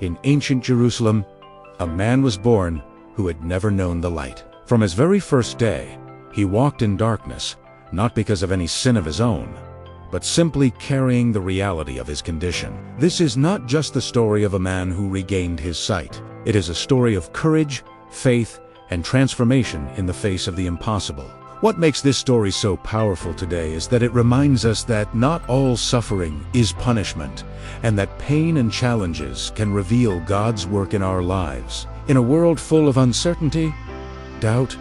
In ancient Jerusalem, a man was born who had never known the light. From his very first day, he walked in darkness, not because of any sin of his own, but simply carrying the reality of his condition. This is not just the story of a man who regained his sight. It is a story of courage, faith, and transformation in the face of the impossible. What makes this story so powerful today is that it reminds us that not all suffering is punishment, and that pain and challenges can reveal God's work in our lives. In a world full of uncertainty, doubt,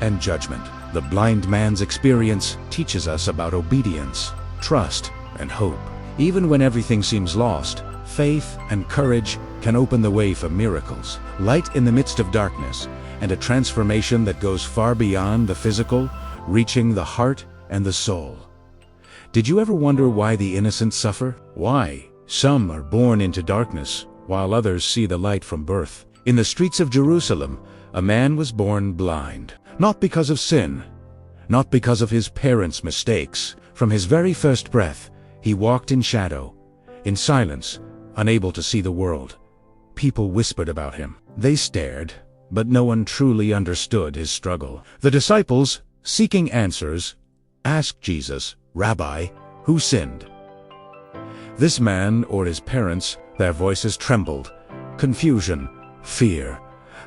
and judgment, the blind man's experience teaches us about obedience, trust, and hope. Even when everything seems lost, faith and courage can open the way for miracles, light in the midst of darkness, and a transformation that goes far beyond the physical, reaching the heart and the soul. Did you ever wonder why the innocent suffer? Why some are born into darkness, while others see the light from birth? In the streets of Jerusalem, a man was born blind, not because of sin, not because of his parents' mistakes. From his very first breath, he walked in shadow, in silence, unable to see the world. People whispered about him. They stared, but no one truly understood his struggle. The disciples, seeking answers, asked Jesus, "Rabbi, who sinned? This man or his parents?" Their voices trembled. Confusion, fear,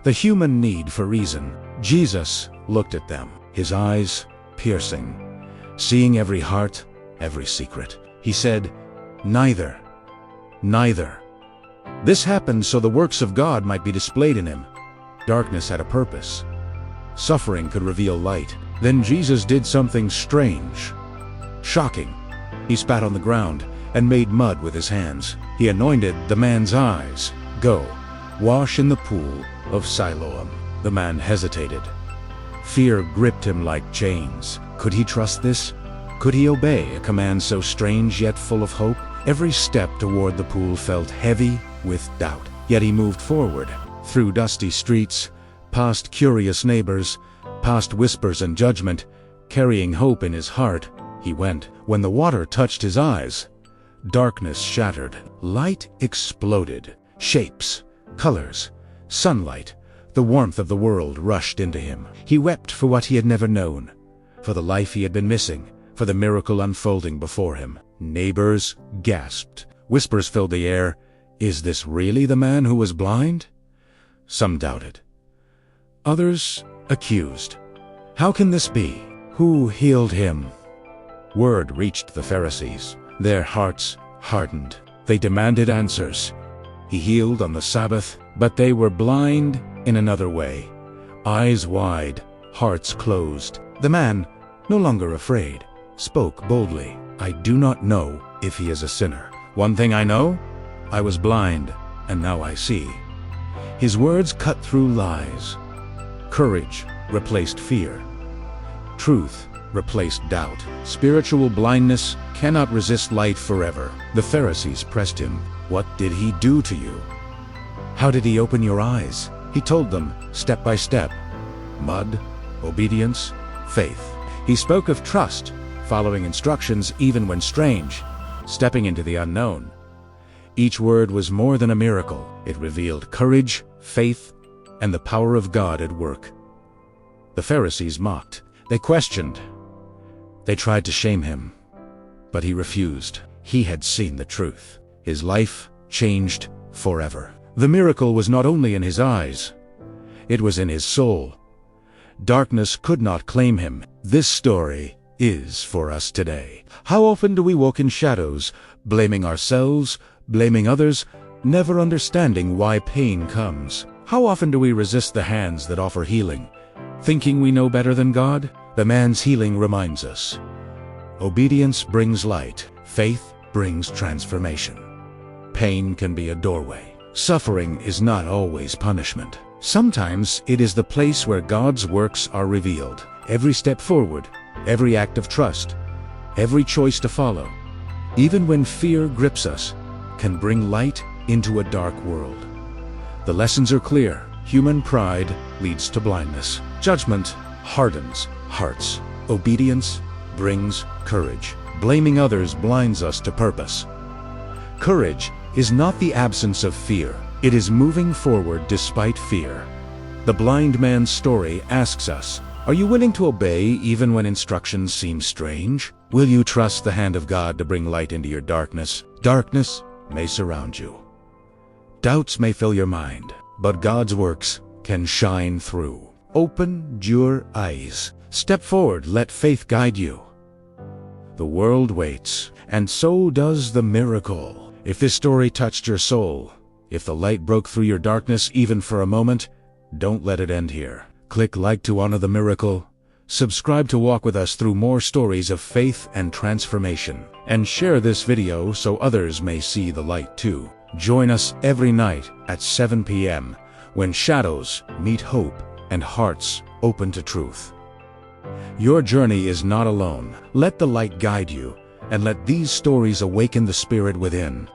the human need for reason. Jesus looked at them, his eyes piercing, seeing every heart, every secret. He said, "Neither. Neither." This happened so the works of God might be displayed in him. Darkness had a purpose. Suffering could reveal light. Then Jesus did something strange, shocking. He spat on the ground and made mud with his hands. He anointed the man's eyes. "Go, wash in the Pool of Siloam." The man hesitated. Fear gripped him like chains. Could he trust this? Could he obey a command so strange yet full of hope? Every step toward the pool felt heavy with doubt. Yet he moved forward, through dusty streets, past curious neighbors, past whispers and judgment. Carrying hope in his heart, he went. When the water touched his eyes, darkness shattered. Light exploded. Shapes, colors, sunlight, the warmth of the world rushed into him. He wept for what he had never known, for the life he had been missing, for the miracle unfolding before him. Neighbors gasped. Whispers filled the air. Is this really the man who was blind? Some doubted. Others accused. How can this be? Who healed him? Word reached the Pharisees. Their hearts hardened. They demanded answers. He healed on the Sabbath, but they were blind in another way. Eyes wide, hearts closed. The man, no longer afraid, spoke boldly. "I do not know if he is a sinner. One thing I know, I was blind, and now I see." His words cut through lies. Courage replaced fear. Truth replaced doubt. Spiritual blindness cannot resist light forever. The Pharisees pressed him. "What did he do to you? How did he open your eyes?" He told them, step by step. Mud, obedience, faith. He spoke of trust, following instructions even when strange, stepping into the unknown. Each word was more than a miracle. It revealed courage, faith, and the power of God at work. The Pharisees mocked. They questioned. They tried to shame him, but he refused. He had seen the truth. His life changed forever. The miracle was not only in his eyes, it was in his soul. Darkness could not claim him. This story is for us today. How often do we walk in shadows, blaming ourselves, blaming others, never understanding why pain comes? How often do we resist the hands that offer healing, thinking we know better than God? The man's healing reminds us. Obedience brings light. Faith brings transformation. Pain can be a doorway. Suffering is not always punishment. Sometimes it is the place where God's works are revealed. Every step forward, every act of trust, every choice to follow, even when fear grips us, can bring light into a dark world. The lessons are clear. Human pride leads to blindness. Judgment hardens hearts. Obedience brings courage. Blaming others blinds us to purpose. Courage is not the absence of fear. It is moving forward despite fear. The blind man's story asks us, are you willing to obey even when instructions seem strange? Will you trust the hand of God to bring light into your darkness? Darkness may surround you. Doubts may fill your mind, but God's works can shine through. Open your eyes. Step forward, let faith guide you. The world waits, and so does the miracle. If this story touched your soul, if the light broke through your darkness even for a moment, don't let it end here. Click like to honor the miracle, subscribe to walk with us through more stories of faith and transformation, and share this video so others may see the light too. Join us every night at 7 p.m. when shadows meet hope and hearts open to truth. Your journey is not alone. Let the light guide you, and let these stories awaken the spirit within.